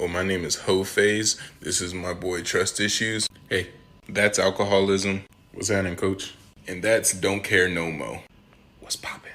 my name is Ho Phase. This is my boy Trust Issues. Hey, that's alcoholism. What's happening, coach? And that's Don't Care No Mo. What's poppin'?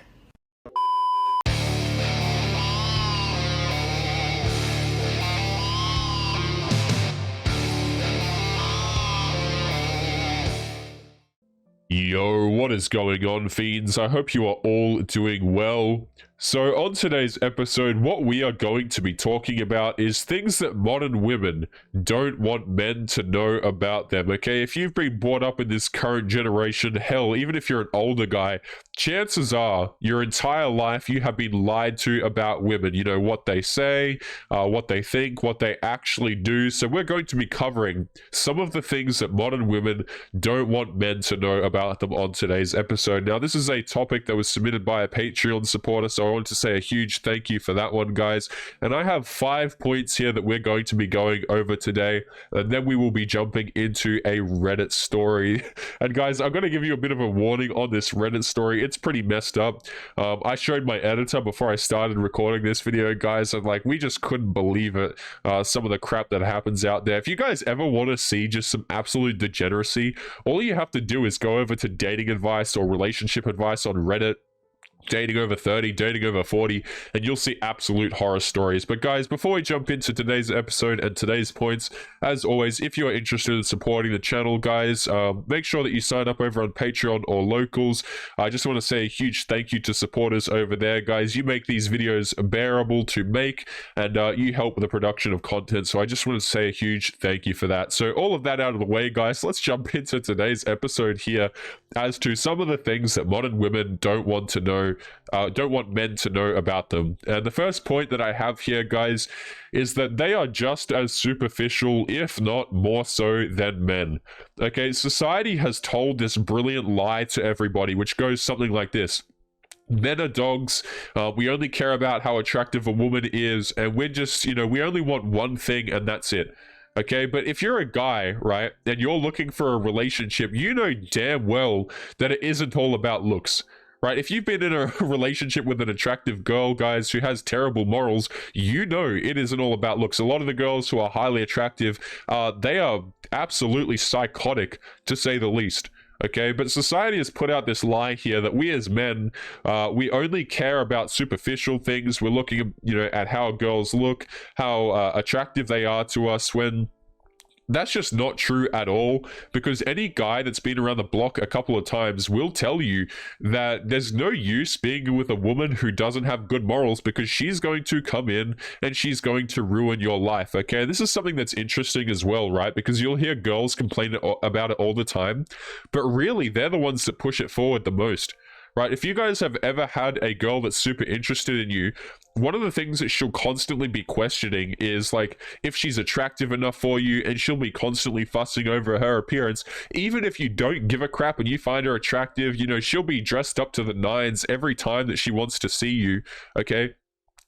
Yo, what is going on, fiends? I hope you are all doing well. So on today's episode, what we are going to be talking about is things that modern women don't want men to know about them, okay? If you've been brought up in this current generation, hell, even if you're an older guy, chances are your entire life you have been lied to about women. You know, what they say, what they think, what they actually do. So we're going to be covering some of the things that modern women don't want men to know about them on today's episode. Now, this is a topic that was submitted by a Patreon supporter, so I want to say a huge thank you for that one, guys. And I have 5 points here that we're going to be going over today, and then we will be jumping into a Reddit story. And guys, I'm going to give you a bit of a warning on this Reddit story. It's pretty messed up. I showed my editor before I started recording this video, guys, and like, we just couldn't believe it. Some of the crap that happens out there. If you guys ever want to see just some absolute degeneracy, all you have to do is go over to dating advice or relationship advice on Reddit. Dating over 30, dating over 40, and you'll see absolute horror stories. But guys, before we jump into today's episode and today's points, as always, if you're interested in supporting the channel, guys, make sure that you sign up over on Patreon or Locals. I just want to say a huge thank you to supporters over there, guys. You make these videos bearable to make, and you help with the production of content, so I just want to say a huge thank you for that. So all of that out of the way, guys, let's jump into today's episode here as to some of the things that modern women don't want to know, don't want men to know about them. And the first point that I have here, guys, is that they are just as superficial, if not more so, than men. Okay, society has told this brilliant lie to everybody, which goes something like this. Men are dogs. We only care about how attractive a woman is, and we're just, we only want one thing, and that's it. Okay, but if you're a guy, right, and you're looking for a relationship, you know damn well that it isn't all about looks. Right, if you've been in a relationship with an attractive girl, guys, who has terrible morals, you know it isn't all about looks. A lot of the girls who are highly attractive, they are absolutely psychotic, to say the least. Okay, but society has put out this lie here that we as men, we only care about superficial things. We're looking, at how girls look, how attractive they are to us, when that's just not true at all, because any guy that's been around the block a couple of times will tell you that there's no use being with a woman who doesn't have good morals, because she's going to come in and she's going to ruin your life. Okay, this is something that's interesting as well, right? Because you'll hear girls complain about it all the time, but really they're the ones that push it forward the most. Right, if you guys have ever had a girl that's super interested in you, one of the things that she'll constantly be questioning is like if she's attractive enough for you, and she'll be constantly fussing over her appearance. Even if you don't give a crap and you find her attractive, she'll be dressed up to the nines every time that she wants to see you, okay?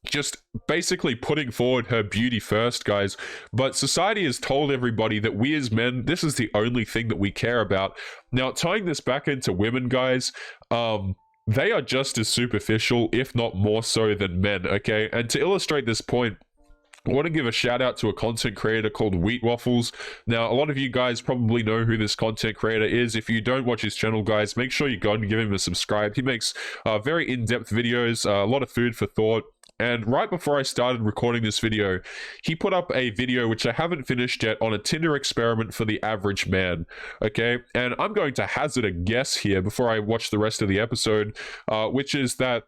Just basically putting forward her beauty first, guys. But society has told everybody that we as men, this is the only thing that we care about. Now, tying this back into women, guys, they are just as superficial, if not more so, than men, okay? And to illustrate this point, I want to give a shout out to a content creator called Wheat Waffles. Now, a lot of you guys probably know who this content creator is. If you don't watch his channel, guys, make sure you go and give him a subscribe. He makes very in-depth videos, a lot of food for thought. And right before I started recording this video, he put up a video, which I haven't finished yet, on a Tinder experiment for the average man, okay? And I'm going to hazard a guess here before I watch the rest of the episode, which is that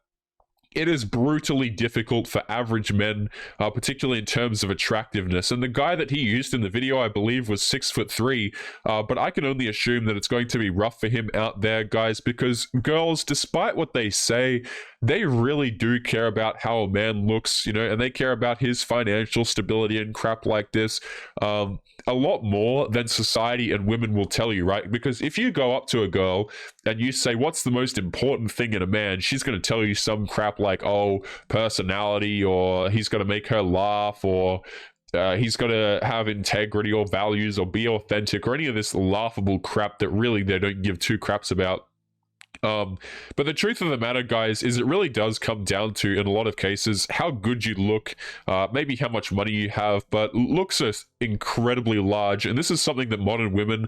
it is brutally difficult for average men, particularly in terms of attractiveness. And the guy that he used in the video, I believe, was 6'3", but I can only assume that it's going to be rough for him out there, guys, because girls, despite what they say, they really do care about how a man looks, and they care about his financial stability and crap like this. A lot more than society and women will tell you, right? Because if you go up to a girl and you say, what's the most important thing in a man? She's going to tell you some crap like, oh, personality, or he's going to make her laugh, or he's got to have integrity or values or be authentic, or any of this laughable crap that really they don't give two craps about. But the truth of the matter, guys, is it really does come down to, in a lot of cases, how good you look, maybe how much money you have, but looks are incredibly large. And this is something that modern women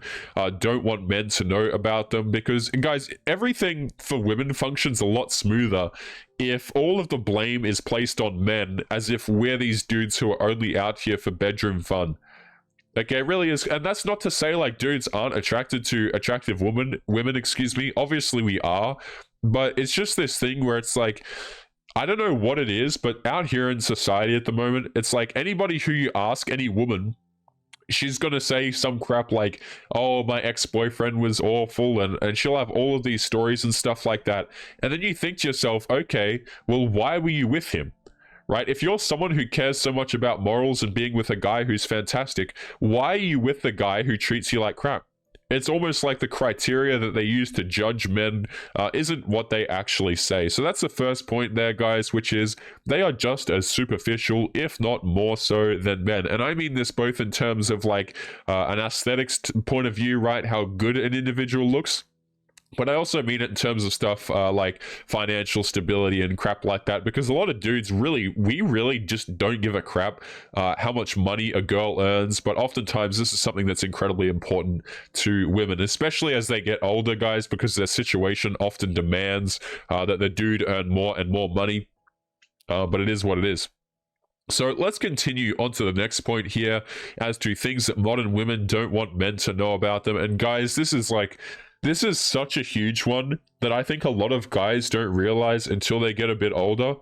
don't want men to know about them because, guys, everything for women functions a lot smoother if all of the blame is placed on men, as if we're these dudes who are only out here for bedroom fun. Okay, it really is. And that's not to say like dudes aren't attracted to attractive women, excuse me. Obviously we are, but it's just this thing where it's like, I don't know what it is, but out here in society at the moment, it's like anybody who you ask, any woman, she's going to say some crap like, oh, my ex-boyfriend was awful, and she'll have all of these stories and stuff like that. And then you think to yourself, okay, well, why were you with him? Right? If you're someone who cares so much about morals and being with a guy who's fantastic, why are you with the guy who treats you like crap? It's almost like the criteria that they use to judge men isn't what they actually say. So that's the first point there, guys, which is they are just as superficial, if not more so, than men. And I mean this both in terms of like an aesthetics point of view, right? How good an individual looks. But I also mean it in terms of stuff like financial stability and crap like that, because a lot of dudes we really just don't give a crap how much money a girl earns. But oftentimes this is something that's incredibly important to women, especially as they get older, guys, because their situation often demands that the dude earn more and more money. But it is what it is. So let's continue on to the next point here as to things that modern women don't want men to know about them. And guys, this is such a huge one that I think a lot of guys don't realize until they get a bit older,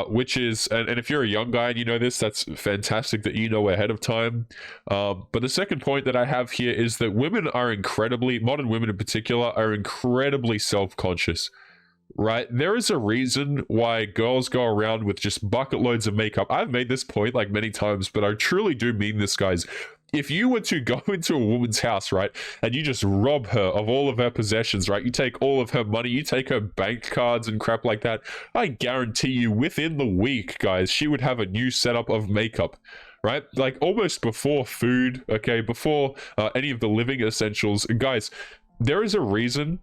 which is, and if you're a young guy and you know this, that's fantastic that you know ahead of time. But the second point that I have here is that modern women in particular, are incredibly self-conscious. Right? There is a reason why girls go around with just bucket loads of makeup. I've made this point like many times, but I truly do mean this, guys. If you were to go into a woman's house, right, and you just rob her of all of her possessions, right, you take all of her money, you take her bank cards and crap like that, I guarantee you within the week, guys, she would have a new setup of makeup. Right? Like almost before food, okay, before any of the living essentials. Guys, there is a reason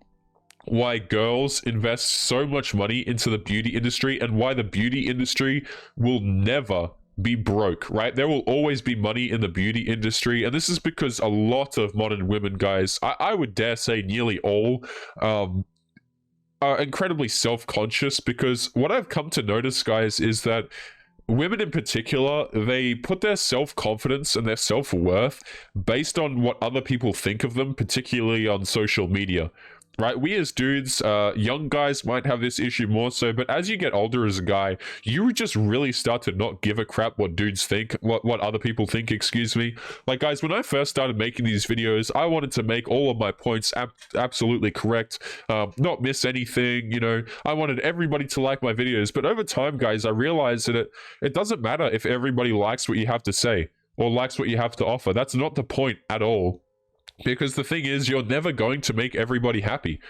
why girls invest so much money into the beauty industry and why the beauty industry will never be broke, right? There will always be money in the beauty industry. And this is because a lot of modern women, guys, I would dare say nearly all, are incredibly self-conscious, because what I've come to notice, guys, is that women in particular, they put their self-confidence and their self-worth based on what other people think of them, particularly on social media. Right? We as dudes, young guys might have this issue more so, but as you get older as a guy, you just really start to not give a crap what dudes think, what other people think, excuse me. Like, guys, when I first started making these videos, I wanted to make all of my points absolutely correct, not miss anything, you know. I wanted everybody to like my videos, but over time, guys, I realized that it doesn't matter if everybody likes what you have to say or likes what you have to offer. That's not the point at all. Because the thing is, you're never going to make everybody happy,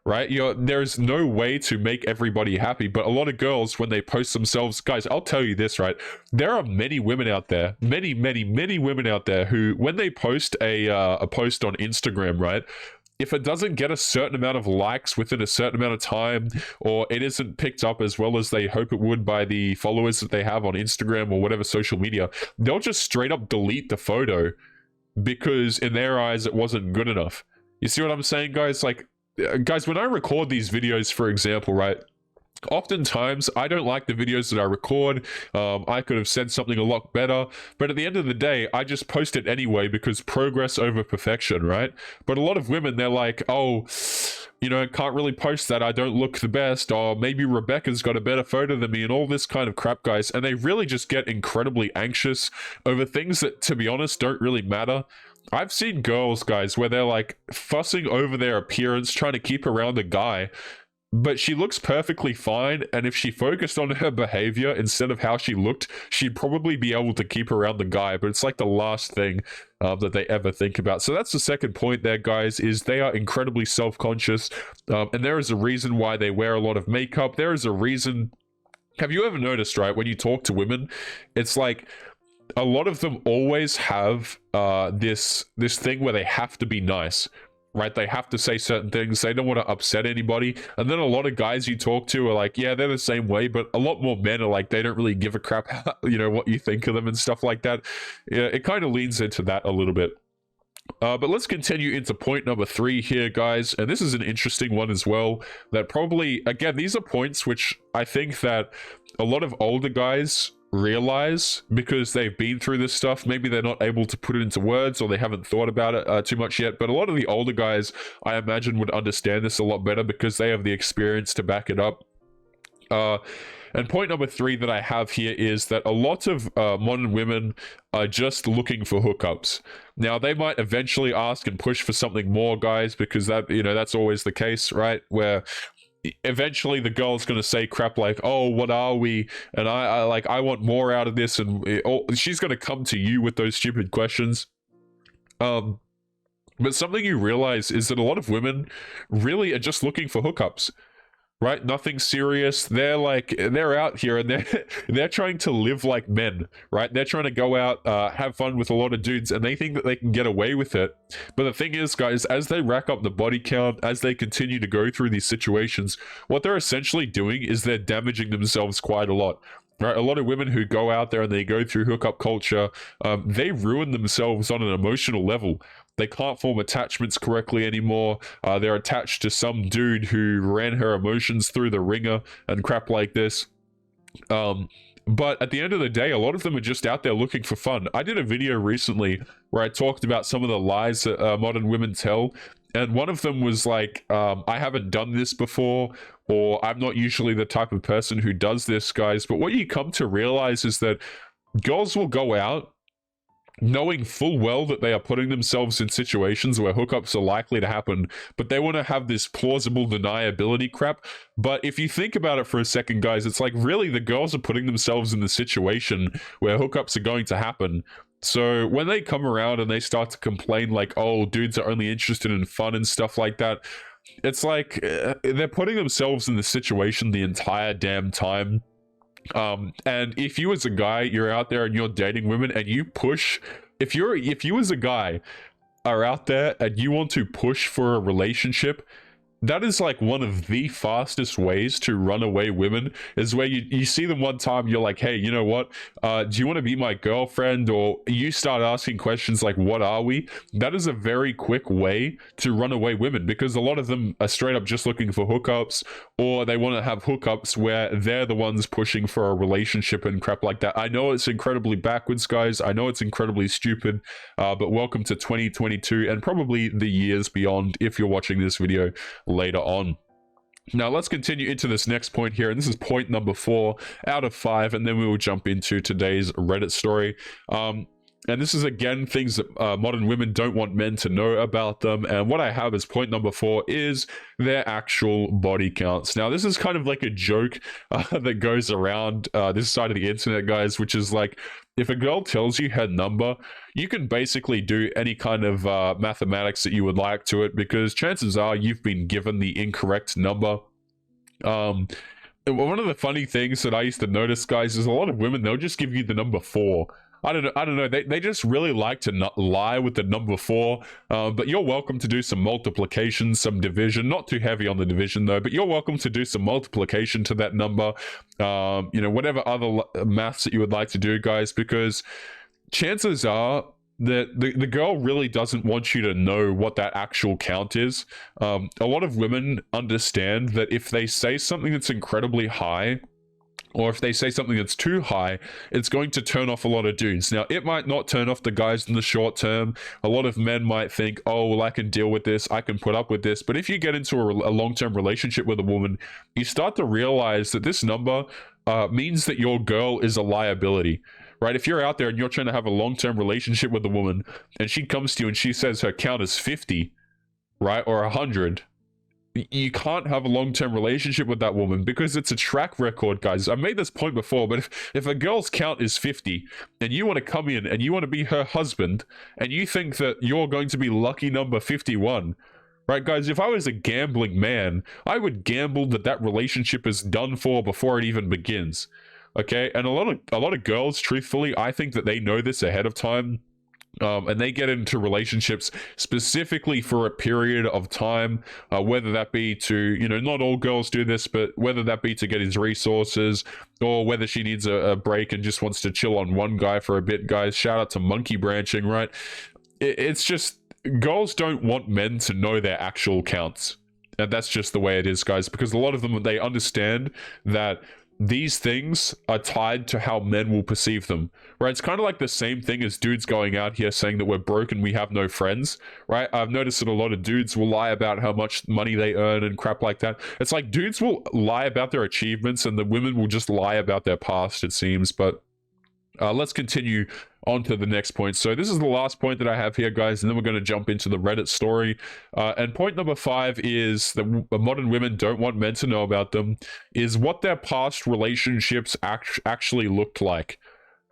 right? There's no way to make everybody happy. But a lot of girls, when they post themselves, guys, I'll tell you this, right? There are many women out there, many women out there who, when they post a post on Instagram, right? If it doesn't get a certain amount of likes within a certain amount of time, or it isn't picked up as well as they hope it would by the followers that they have on Instagram or whatever social media, they'll just straight up delete the photo because in their eyes it wasn't good enough. You see what I'm saying, guys? Like, guys, when I record these videos, for example, right, oftentimes I don't like the videos that I record. I could have said something a lot better, but at the end of the day, I just post it anyway because progress over perfection, right? But a lot of women, they're like, oh, you know, can't really post that, I don't look the best, or maybe Rebecca's got a better photo than me, and all this kind of crap, guys. And they really just get incredibly anxious over things that, to be honest, don't really matter. I've seen girls, guys, where they're like fussing over their appearance, trying to keep around a guy, but she looks perfectly fine, and if she focused on her behavior instead of how she looked, she'd probably be able to keep around the guy. But it's like the last thing that they ever think about. So that's the second point there, guys, is they are incredibly self-conscious, and there is a reason why they wear a lot of makeup. There is a reason. Have you ever noticed, right, when you talk to women, it's like a lot of them always have this thing where they have to be nice. right? They have to say certain things. They don't want to upset anybody. And then a lot of guys you talk to are like, yeah, they're the same way, but a lot more men are like, they don't really give a crap, what you think of them and stuff like that. Yeah, it kind of leans into that a little bit. But let's continue into point number 3 here, guys. And this is an interesting one as well. That probably, again, these are points which I think that a lot of older guys realize because they've been through this stuff. Maybe they're not able to put it into words, or they haven't thought about it too much yet. But a lot of the older guys, I imagine, would understand this a lot better because they have the experience to back it up. And point number 3 that I have here is that a lot of modern women are just looking for hookups. Now, they might eventually ask and push for something more, guys, because that's always the case, right? Where eventually the girl's going to say crap like, oh, what are we? And I want more out of this. And she's going to come to you with those stupid questions. But something you realize is that a lot of women really are just looking for hookups. Right, nothing serious. They're out here and they're trying to live like men, right? They're trying to go out, have fun with a lot of dudes, and they think that they can get away with it. But the thing is, guys, as they rack up the body count, as they continue to go through these situations, what they're essentially doing is they're damaging themselves quite a lot. Right, a lot of women who go out there and they go through hookup culture, they ruin themselves on an emotional level. They can't form attachments correctly anymore. They're attached to some dude who ran her emotions through the ringer and crap like this. But at the end of the day, a lot of them are just out there looking for fun. I did a video recently where I talked about some of the lies that modern women tell. And one of them was like, I haven't done this before, or I'm not usually the type of person who does this, guys. But what you come to realize is that girls will go out knowing full well that they are putting themselves in situations where hookups are likely to happen, but they want to have this plausible deniability crap. But if you think about it for a second, guys, it's like, really, the girls are putting themselves in the situation where hookups are going to happen. So when they come around and they start to complain like, oh, dudes are only interested in fun and stuff like that, it's like they're putting themselves in the situation the entire damn time. And if you as a guy, you're out there and you're dating women and you push, if you as a guy are out there and you want to push for a relationship, that is like one of the fastest ways to run away women, is where you see them one time, you're like, hey, you know what? Do you want to be my girlfriend? Or you start asking questions like, what are we? That is a very quick way to run away women, because a lot of them are straight up just looking for hookups, or they want to have hookups where they're the ones pushing for a relationship and crap like that. I know it's incredibly backwards, guys. I know it's incredibly stupid, but welcome to 2022 and probably the years beyond if you're watching this video later on. Now let's continue into this next point here, and this is point number 4 out of 5, and then we will jump into today's Reddit story. And this is, again, things that modern women don't want men to know about them. And what I have as point number 4 is their actual body counts. Now, this is kind of like a joke that goes around this side of the internet, guys, which is like, if a girl tells you her number, you can basically do any kind of mathematics that you would like to it, because chances are you've been given the incorrect number. One of the funny things that I used to notice, guys, is a lot of women, they'll just give you the number 4. I don't know. They just really like to not lie with the number 4. But you're welcome to do some multiplication, some division. Not too heavy on the division though. But you're welcome to do some multiplication to that number. Whatever other maths that you would like to do, guys. Because chances are that the girl really doesn't want you to know what that actual count is. A lot of women understand that if they say something that's incredibly high, or if they say something that's too high, it's going to turn off a lot of dudes. Now, it might not turn off the guys in the short term. A lot of men might think, oh, well, I can deal with this, I can put up with this. But if you get into a long-term relationship with a woman, you start to realize that this number means that your girl is a liability, right? If you're out there and you're trying to have a long-term relationship with a woman, and she comes to you and she says her count is 50, right, or 100, you can't have a long-term relationship with that woman, because it's a track record, guys. I made this point before, but if a girl's count is 50 and you want to come in and you want to be her husband, and you think that you're going to be lucky number 51, right, guys? If I was a gambling man, I would gamble that relationship is done for before it even begins. Okay, and a lot of girls, truthfully, I think that they know this ahead of time. And they get into relationships specifically for a period of time, whether that be to, not all girls do this, but whether that be to get his resources, or whether she needs a break and just wants to chill on one guy for a bit. Guys, shout out to monkey branching, right? It's just, girls don't want men to know their actual counts. And that's just the way it is, guys, because a lot of them, they understand that these things are tied to how men will perceive them, right? It's kind of like the same thing as dudes going out here saying that we're broke and we have no friends, right? I've noticed that a lot of dudes will lie about how much money they earn and crap like that. It's like dudes will lie about their achievements and the women will just lie about their past, it seems. But let's continue on to the next point. So this is the last point that I have here, guys, and then we're going to jump into the Reddit story. And point number 5 is that modern women don't want men to know about them, is what their past relationships actually looked like.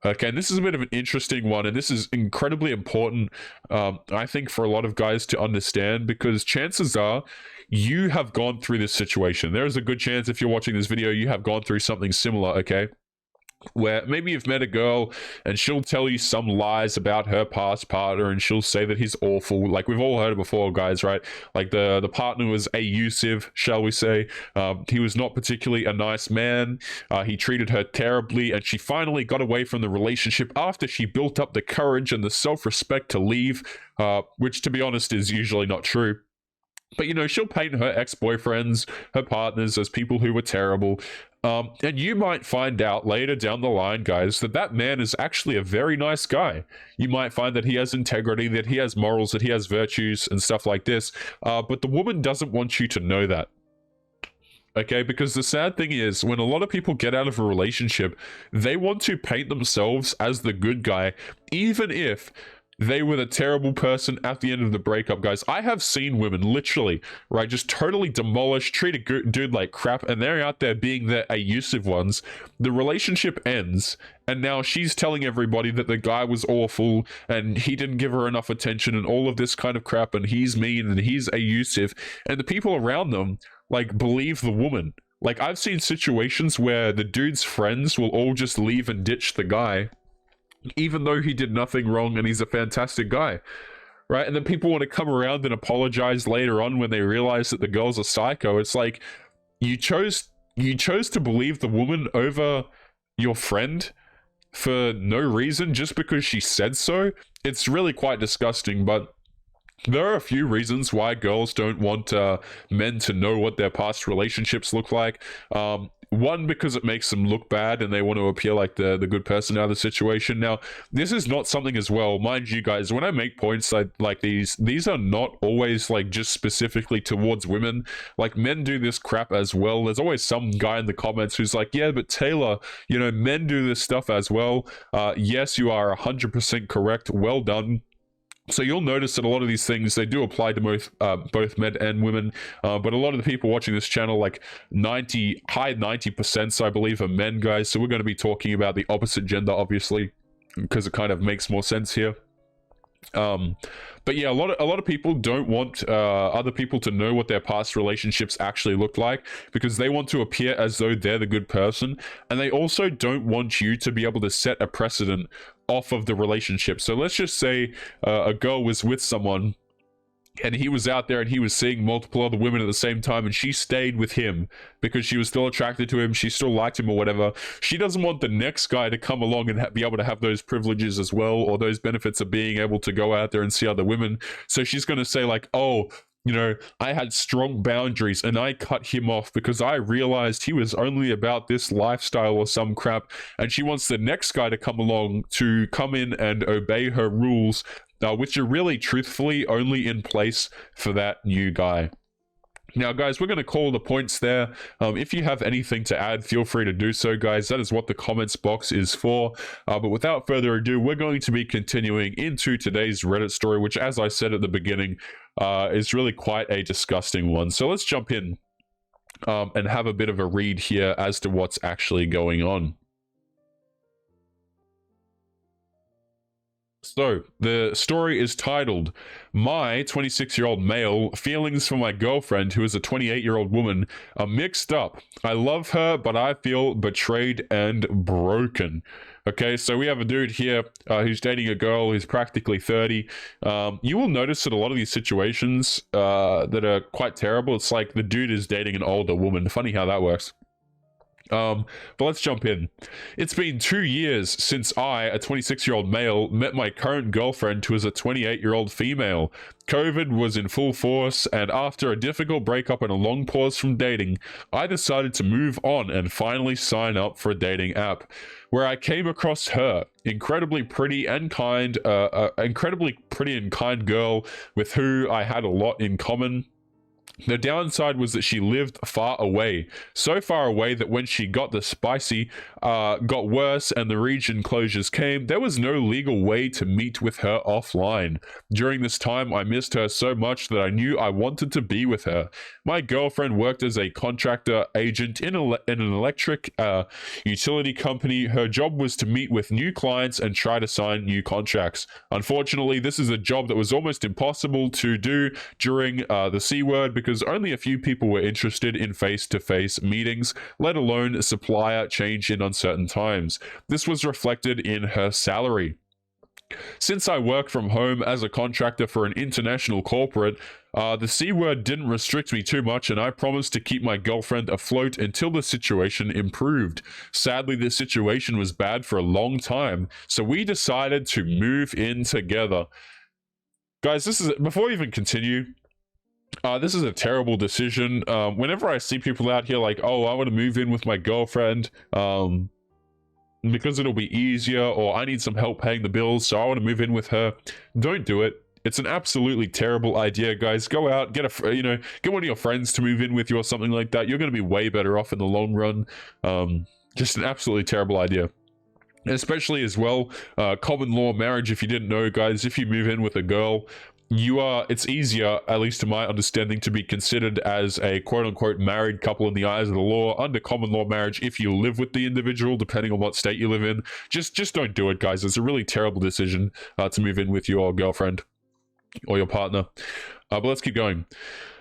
Okay, and this is a bit of an interesting one, and this is incredibly important, I think, for a lot of guys to understand, because chances are you have gone through this situation. There is a good chance if you're watching this video, you have gone through something similar, okay? Where maybe you've met a girl and she'll tell you some lies about her past partner and she'll say that he's awful. Like, we've all heard it before, guys, right? Like the partner was abusive, shall we say. He was not particularly a nice man. He treated her terribly, and she finally got away from the relationship after she built up the courage and the self-respect to leave, which, to be honest, is usually not true. But, she'll paint her ex-boyfriends, her partners, as people who were terrible. And you might find out later down the line, guys, that man is actually a very nice guy. You might find that he has integrity, that he has morals, that he has virtues and stuff like this. But the woman doesn't want you to know that. Okay, because the sad thing is, when a lot of people get out of a relationship, they want to paint themselves as the good guy, even if they were the terrible person at the end of the breakup, guys. I have seen women literally, right, just totally demolish, treat a dude like crap, and they're out there being the abusive ones. The relationship ends, and now she's telling everybody that the guy was awful, and he didn't give her enough attention, and all of this kind of crap, and he's mean, and he's abusive, and the people around them, like, believe the woman. Like, I've seen situations where the dude's friends will all just leave and ditch the guy, even though he did nothing wrong and he's a fantastic guy, right? And then people want to come around and apologize later on when they realize that the girl's a psycho. It's like, you chose to believe the woman over your friend for no reason, just because she said so. It's really quite disgusting. But there are a few reasons why girls don't want men to know what their past relationships look like. One, because it makes them look bad and they want to appear like the good person out of the situation. Now, this is not something as well, mind you, guys, when I make points like these are not always like just specifically towards women. Like, men do this crap as well. There's always some guy in the comments who's like, yeah, but Taylor, men do this stuff as well. Yes, you are 100% correct. Well done. So you'll notice that a lot of these things, they do apply to both men and women, but a lot of the people watching this channel, like high 90%, I believe, are men, guys. So we're going to be talking about the opposite gender, obviously, because it kind of makes more sense here. But yeah, a lot of people don't want other people to know what their past relationships actually look like, because they want to appear as though they're the good person, and they also don't want you to be able to set a precedent off of the relationship. So let's just say a girl was with someone and he was out there and he was seeing multiple other women at the same time, and she stayed with him because she was still attracted to him, she still liked him or whatever. She doesn't want the next guy to come along and be able to have those privileges as well, or those benefits of being able to go out there and see other women. So she's going to say like, oh, I had strong boundaries and I cut him off because I realized he was only about this lifestyle or some crap. And she wants the next guy to come along to come in and obey her rules, which are really, truthfully, only in place for that new guy. Now, guys, we're going to call the points there. If you have anything to add, feel free to do so, guys. That is what the comments box is for. But without further ado, we're going to be continuing into today's Reddit story, which, as I said at the beginning, is really quite a disgusting one. So let's jump in and have a bit of a read here as to what's actually going on. So, the story is titled, My 26-year-old male feelings for my girlfriend, who is a 28-year-old woman, are mixed up. I love her, but I feel betrayed and broken. Okay, so we have a dude here who's dating a girl who's practically 30. You will notice that a lot of these situations that are quite terrible, it's like the dude is dating an older woman. Funny how that works. But let's jump in. It's been 2 years since I, a 26-year-old male, met my current girlfriend, who is a 28-year-old female. COVID was in full force, and after a difficult breakup and a long pause from dating, I decided to move on and finally sign up for a dating app, where I came across her, incredibly pretty and kind girl with who I had a lot in common. The downside was that she lived far away, so far away that when she got the spicy got worse and the region closures came, there was no legal way to meet with her offline. During this time, I missed her so much that I knew I wanted to be with her. My girlfriend worked as a contractor agent in an electric utility company. Her job was to meet with new clients and try to sign new contracts. Unfortunately, this is a job that was almost impossible to do during the C word, because only a few people were interested in face-to-face meetings, let alone supplier change in uncertain times. This was reflected in her salary. Since I work from home as a contractor for an international corporate, the C word didn't restrict me too much, and I promised to keep my girlfriend afloat until the situation improved. Sadly, the situation was bad for a long time, so we decided to move in together. Guys, before we even continue, this is a terrible decision. Whenever I see people out here like, oh, I want to move in with my girlfriend because it'll be easier, or I need some help paying the bills, so I want to move in with her, don't do it. It's an absolutely terrible idea, guys. Go out, get one of your friends to move in with you or something like that. You're going to be way better off in the long run. Just an absolutely terrible idea. Especially as well, common law marriage, if you didn't know, guys, if you move in with a girl, it's easier, at least to my understanding, to be considered as a quote-unquote married couple in the eyes of the law under common law marriage if you live with the individual, depending on what state you live in. Just don't do it, guys. It's a really terrible decision to move in with your girlfriend or your partner. But let's keep going.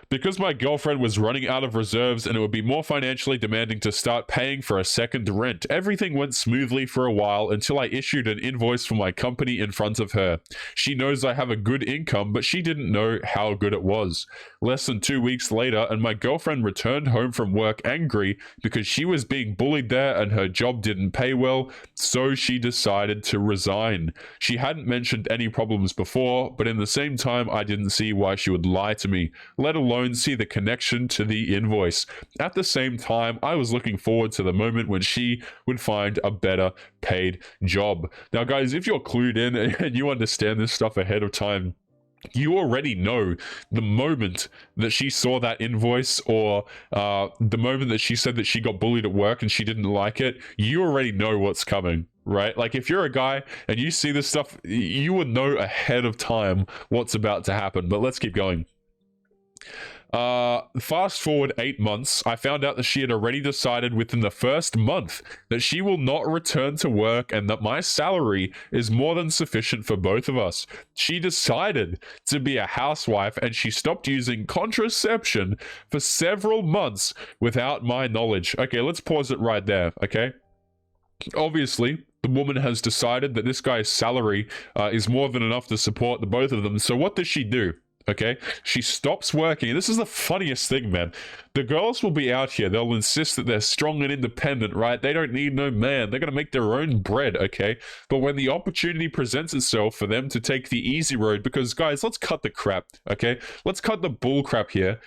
Because my girlfriend was running out of reserves and it would be more financially demanding to start paying for a second rent, everything went smoothly for a while until I issued an invoice for my company in front of her. She knows I have a good income, but she didn't know how good it was. Less than 2 weeks later, and my girlfriend returned home from work angry because she was being bullied there and her job didn't pay well, so she decided to resign. She hadn't mentioned any problems before, but in the same time, I didn't see why she would lie to me, let alone see the connection to the invoice. At the same time, I was looking forward to the moment when she would find a better paid job. Now, guys, if you're clued in and you understand this stuff ahead of time, you already know the moment that she saw that invoice, or the moment that she said that she got bullied at work and she didn't like it, you already know what's coming, right? Like, if you're a guy and you see this stuff, you would know ahead of time what's about to happen. But let's keep going. Fast forward 8 months, I found out that she had already decided within the first month that she will not return to work and that my salary is more than sufficient for both of us. She decided to be a housewife and she stopped using contraception for several months without my knowledge. Okay, let's pause it right there, okay? Obviously, the woman has decided that this guy's salary is more than enough to support the both of them. So what does she do? Okay, she stops working. This is the funniest thing, man. The girls will be out here. They'll insist that they're strong and independent, right? They don't need no man. They're going to make their own bread, okay? But when the opportunity presents itself for them to take the easy road, because, guys, let's cut the crap, okay? Let's cut the bull crap here.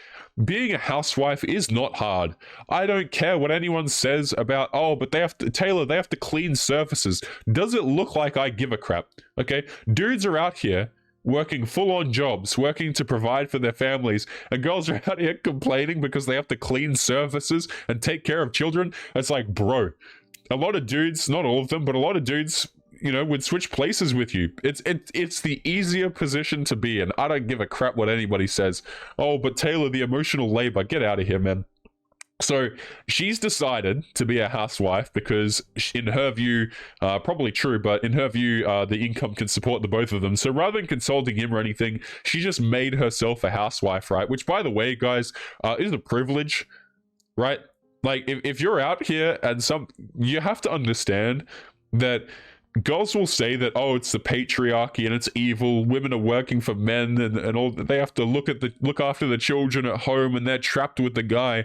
Being a housewife is not hard. I don't care what anyone says about, oh, but they have to clean surfaces. Does it look like I give a crap, okay? Dudes are out here working full-on jobs, working to provide for their families, and girls are out here complaining because they have to clean surfaces and take care of children. It's like, bro, a lot of dudes, not all of them, but a lot of dudes, would switch places with you. It's the easier position to be in. I don't give a crap what anybody says. Oh, but Taylor, the emotional labor, get out of here, man. So she's decided to be a housewife because in her view, probably true, but in her view, the income can support the both of them. So rather than consulting him or anything, she just made herself a housewife, right? Which, by the way, guys, is a privilege, right? Like, if you're out here and you have to understand that girls will say that, oh, it's the patriarchy and it's evil, women are working for men, and all, they have to look after the children at home, and they're trapped with the guy.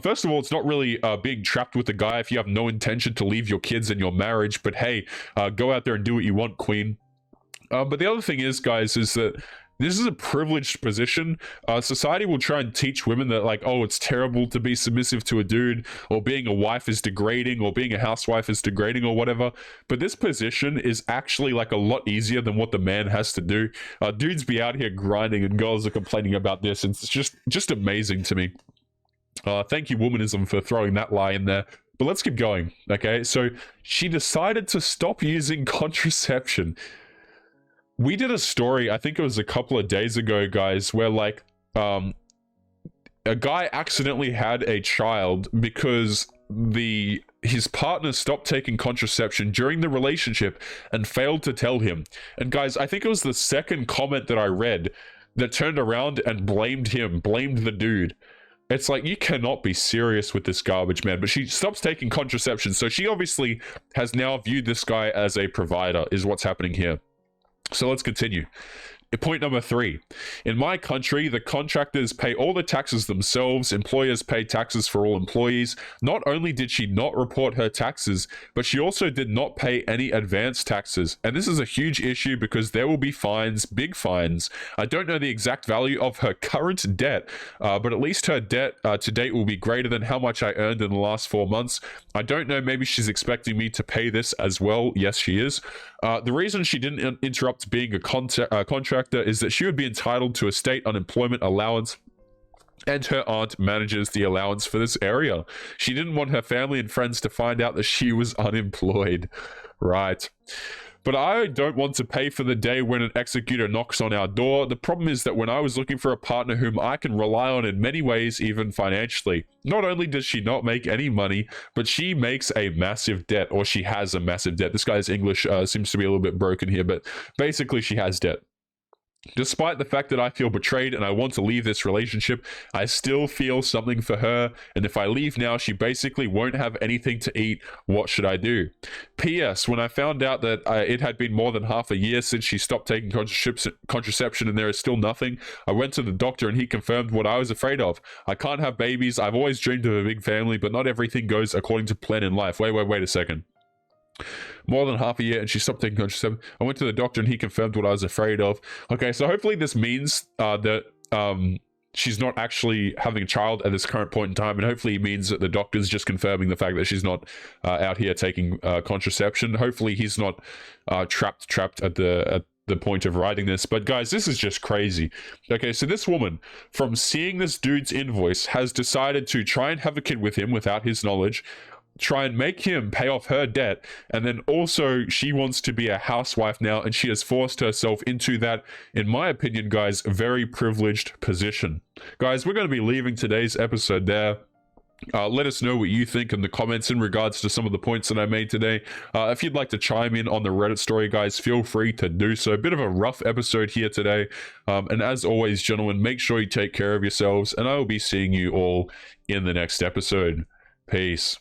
First of all, it's not really being trapped with the guy if you have no intention to leave your kids and your marriage, but hey, go out there and do what you want, queen. But the other thing is, guys, is that this is a privileged position. Society will try and teach women that, like, oh, it's terrible to be submissive to a dude, or being a wife is degrading, or being a housewife is degrading, or whatever. But this position is actually like a lot easier than what the man has to do. Dudes be out here grinding, and girls are complaining about this. And it's just amazing to me. Thank you, womanism, for throwing that lie in there. But let's keep going. Okay, so she decided to stop using contraception. We did a story, I think it was a couple of days ago, guys, where like a guy accidentally had a child because his partner stopped taking contraception during the relationship and failed to tell him. And guys, I think it was the second comment that I read that turned around and blamed the dude. It's like, you cannot be serious with this garbage, man. But she stops taking contraception, so she obviously has now viewed this guy as a provider, is what's happening here. So let's continue. Point number 3. In my country, the contractors pay all the taxes themselves. Employers pay taxes for all employees. Not only did she not report her taxes, but she also did not pay any advance taxes. And this is a huge issue because there will be fines, big fines. I don't know the exact value of her current debt, but at least her debt to date will be greater than how much I earned in the last 4 months. I don't know, maybe she's expecting me to pay this as well. Yes, she is. The reason she didn't interrupt being a contractor is that she would be entitled to a state unemployment allowance, and her aunt manages the allowance for this area. She didn't want her family and friends to find out that she was unemployed. Right. But I don't want to pay for the day when an executor knocks on our door. The problem is that when I was looking for a partner whom I can rely on in many ways, even financially, not only does she not make any money, but she makes a massive debt, or she has a massive debt. This guy's English seems to be a little bit broken here, but basically she has debt. Despite the fact that I feel betrayed and I want to leave this relationship, I still feel something for her, and if I leave now, she basically won't have anything to eat. What should I do? P.S. When I found out that it had been more than half a year since she stopped taking contraception and there is still nothing, I went to the doctor and he confirmed what I was afraid of. I can't have babies. I've always dreamed of a big family, but not everything goes according to plan in life. Wait a second. More than half a year and she stopped taking contraception. I went to the doctor and he confirmed what I was afraid of. Okay, so hopefully this means that she's not actually having a child at this current point in time, and hopefully it means that the doctor's just confirming the fact that she's not out here taking contraception. Hopefully he's not trapped at the point of writing this. But guys, this is just crazy. Okay, so this woman, from seeing this dude's invoice, has decided to try and have a kid with him without his knowledge, try and make him pay off her debt, and then also she wants to be a housewife now, and she has forced herself into that, in my opinion, guys, very privileged position. Guys, we're going to be leaving today's episode there. Let us know what you think in the comments in regards to some of the points that I made today. If you'd like to chime in on the Reddit story, guys, feel free to do so. A bit of a rough episode here today. And as always, gentlemen, make sure you take care of yourselves, and I will be seeing you all in the next episode. Peace.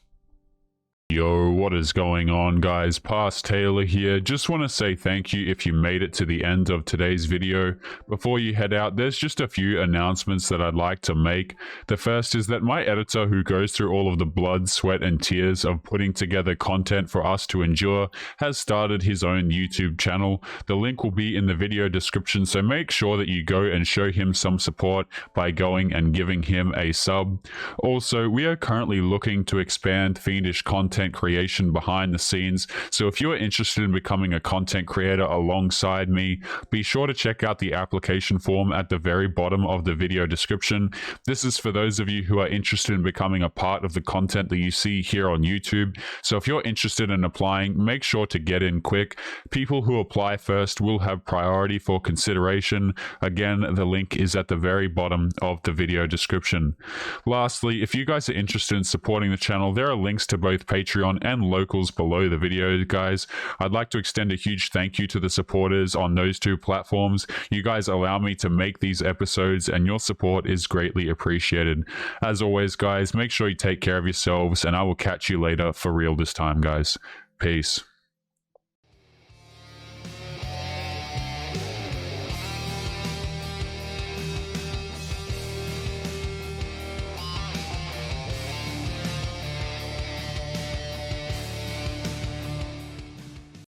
Yo, what is going on, guys? Past Taylor here. Just want to say thank you if you made it to the end of today's video. Before you head out, there's just a few announcements that I'd like to make. The first is that my editor, who goes through all of the blood, sweat, and tears of putting together content for us to endure, has started his own YouTube channel. The link will be in the video description, so make sure that you go and show him some support by going and giving him a sub. Also, we are currently looking to expand fiendish content creation behind the scenes, so if you're interested in becoming a content creator alongside me, be sure to check out the application form at the very bottom of the video description. This is for those of you who are interested in becoming a part of the content that you see here on YouTube. So if you're interested in applying, make sure to get in quick. People who apply first will have priority for consideration. Again, the link is at the very bottom of the video description. Lastly, if you guys are interested in supporting the channel, there are links to both Patreon and locals below the video, guys. I'd like to extend a huge thank you to the supporters on those two platforms. You guys allow me to make these episodes, and your support is greatly appreciated. As always, guys, make sure you take care of yourselves, and I will catch you later for real this time, guys. Peace.